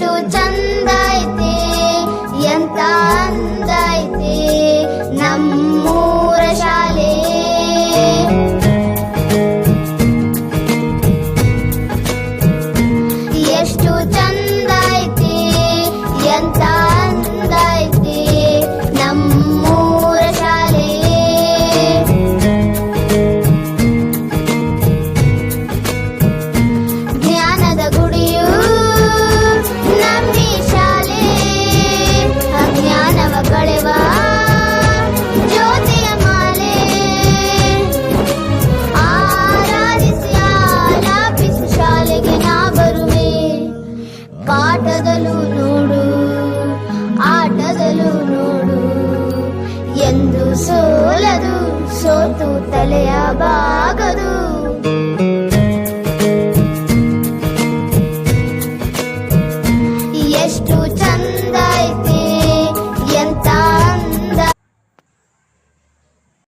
ಎಷ್ಟು ಚಂದ ಐತೆ ಎಂತ ಅಂದ ಐತೆ ನಮ್ಮೂರ ಶಾಲೆ. ಎಷ್ಟು ಚಂದ ಐತೆ ಎಂತ ಅಂದ ಐತೆ ನಮ್ಮೂರ ಶಾಲೆ. ಜ್ಞಾನದ ಗುಡಿಯು ನಮ್ಮಿ ಶಾಲೆ, ಅಜ್ಞಾನವ ಕಳೆವ ಜ್ಯೋತಿಯ ಮಾಲೆ. ಆರಾಧಿಸಿ ಆಲಾಪಿಸು ಶಾಲೆಗೆ ನಾ ಬರುವೆ, ಪಾಠದಲ್ಲೂ ನೋಡು ಆಟದಲ್ಲೂ ನೋಡು, ಎಂದು ಸೋಲದು ಸೋತು ತಲೆಯ ಬಾಗದು. ಎಷ್ಟು